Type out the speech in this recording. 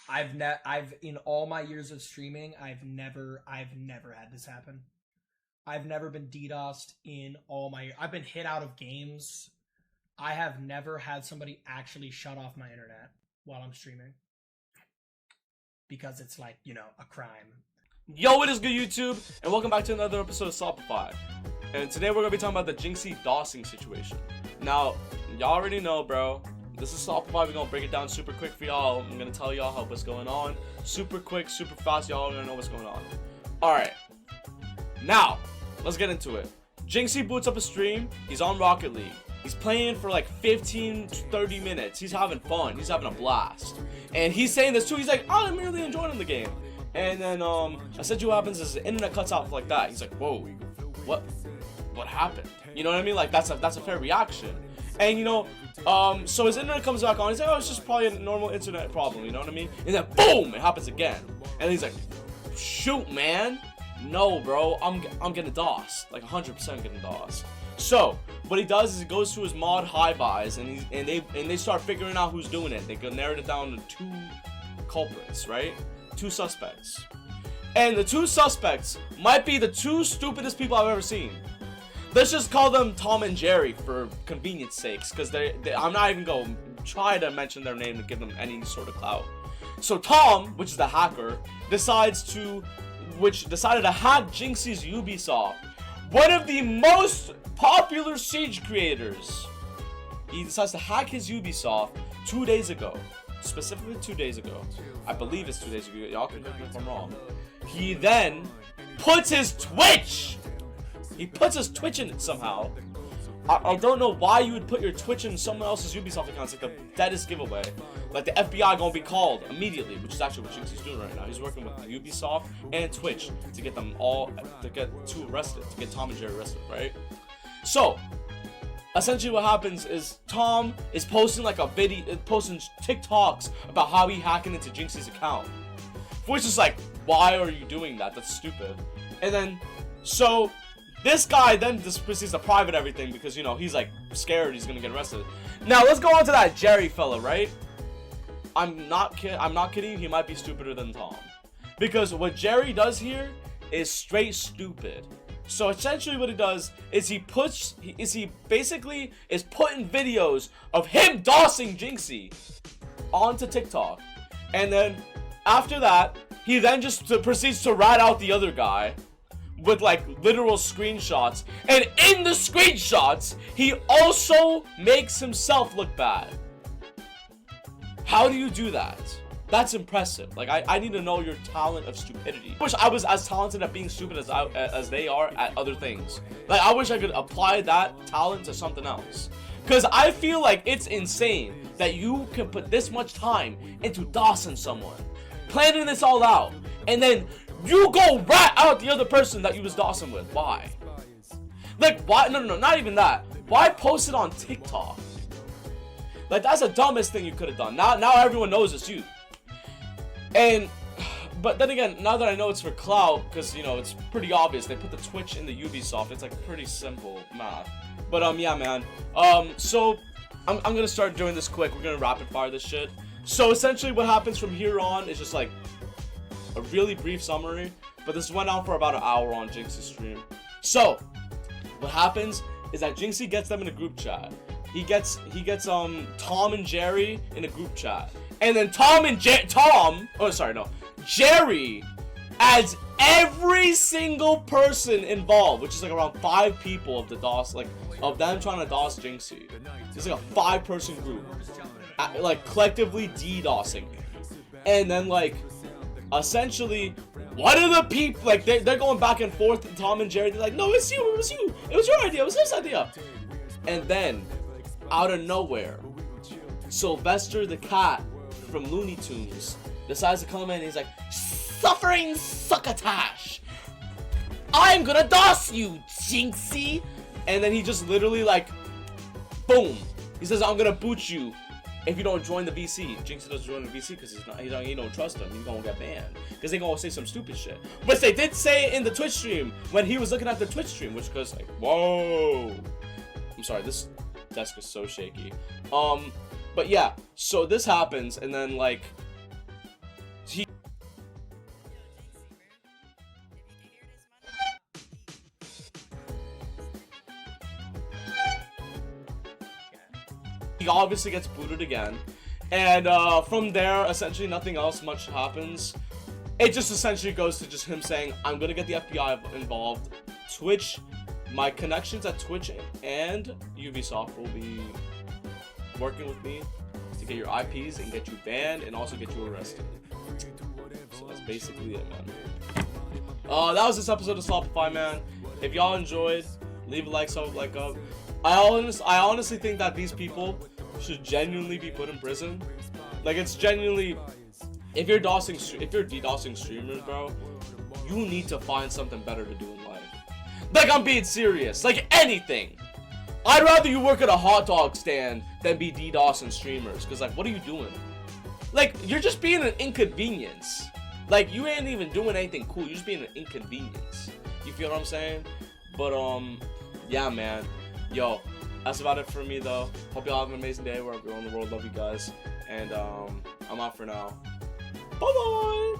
I've in all my years of streaming, I've never had this happen. I've never been DDoSed in all my. I've been hit out of games. I have never had somebody actually shut off my internet while I'm streaming because it's like, a crime. Yo, it is good, YouTube, and welcome back to another episode of Shopify. And today we're gonna be talking about the Jynxzi dosing situation. Now, y'all already know, bro. This is Shopify. We're gonna break it down super quick for y'all. I'm gonna tell y'all what's going on. Super quick, super fast. Y'all are gonna know what's going on. Alright. Now, let's get into it. Jynxzi boots up a stream. He's on Rocket League. He's playing for like 15 to 30 minutes. He's having fun. He's having a blast. And he's saying this too. He's like, oh, I'm really enjoying the game. And then essentially what happens is the internet cuts off like that. He's like, whoa, what happened? You know what I mean? Like that's a fair reaction. And so his internet comes back on. He's like, oh, it's just probably a normal internet problem. You know what I mean? And then boom, it happens again. And he's like, shoot, man. No, bro, I'm getting DOSed, like 100% getting DOSed. So what he does is he goes to his mod high buys and they start figuring out who's doing it. They can narrow it down to two culprits, right? Two suspects. And the two suspects might be the two stupidest people I've ever seen. Let's just call them Tom and Jerry for convenience sakes, because I'm not even going to try to mention their name to give them any sort of clout. So Tom, which is the hacker, decided to hack Jynxzi's Ubisoft, one of the most popular Siege creators. He decides to hack his Ubisoft 2 days ago. Specifically 2 days ago. I believe it's 2 days ago. Y'all can correct me if I'm wrong. He then puts his Twitch! He puts his Twitch in it somehow. I don't know why you would put your Twitch in someone else's Ubisoft account. It's like the deadest giveaway. Like the FBI gonna be called immediately, which is actually what Jynxzi's doing right now. He's working with Ubisoft and Twitch to get them all, to get two arrested, to get Tom and Jerry arrested, right? So, essentially what happens is Tom is posting like a video, posting TikToks about how he hacking into Jynxzi's account. Which is like, why are you doing that? That's stupid. And then, so this guy then just proceeds to private everything because, he's like scared he's gonna get arrested. Now let's go on to that Jerry fella, right? I'm not kidding, he might be stupider than Tom. Because what Jerry does here is straight stupid. So essentially what he does is he basically is putting videos of him dosing Jynxzi onto TikTok. And then after that, he then just proceeds to rat out the other guy with like literal screenshots. And in the screenshots, he also makes himself look bad. How do you do that? That's impressive. Like, I need to know your talent of stupidity. I wish I was as talented at being stupid as they are at other things. Like, I wish I could apply that talent to something else. Because I feel like it's insane that you can put this much time into dosing someone, planning this all out, and then you go rat out the other person that you was dosing with. Why? Like, why? No, not even that. Why post it on TikTok? Like, that's the dumbest thing you could have done. Now everyone knows it's you. But then again, now that I know it's for clout, because, it's pretty obvious. They put the Twitch in the Ubisoft. It's, like, pretty simple math. But, yeah, man. So, I'm gonna start doing this quick. We're gonna rapid fire this shit. So, essentially, what happens from here on is just, like, a really brief summary. But this went on for about an hour on Jynxzi's stream. So, what happens is that Jynxzi gets them in a group chat. He gets Tom and Jerry in a group chat. And then Jerry adds every single person involved, which is like around 5 people of the DOS, like of them trying to DOS Jynxzi. It's like a 5-person group, like collectively DDoSing. And then like, essentially, one of the people, like they're going back and forth, Tom and Jerry, they're like, no, it was you, it was your idea, it was his idea. And then, out of nowhere, Sylvester the cat from Looney Tunes decides to come in and he's like, suffering succotash, I'm gonna DOS you, Jynxzi. And then he just literally like, boom, he says, I'm gonna boot you if you don't join the VC. Jynxzi doesn't join the VC because he don't trust him. He's gonna get banned because they gonna say some stupid shit. But they did say it in the Twitch stream when he was looking at the Twitch stream, which goes like, whoa. I'm sorry, this desk is so shaky. But yeah, so this happens, and then like He obviously gets booted again, and from there, essentially nothing else much happens. It just essentially goes to just him saying, I'm gonna get the FBI involved. Twitch, my connections at Twitch and Ubisoft will be working with me to get your IPs and get you banned and also get you arrested. So that's basically it, man. That was this episode of Sloppify, man. If y'all enjoyed, leave a like, sub, like up. I honestly think that these people should genuinely be put in prison. Like, it's genuinely, if you're DDoSing streamers, bro, you need to find something better to do in life. Like, I'm being serious. Like, anything. I'd rather you work at a hot dog stand than be DDoSing streamers. Because, like, what are you doing? Like, you're just being an inconvenience. Like, you ain't even doing anything cool. You're just being an inconvenience. You feel what I'm saying? But, yeah, man. Yo, that's about it for me, though. Hope y'all have an amazing day wherever you're in the world. Love you guys. And, I'm out for now. Bye-bye!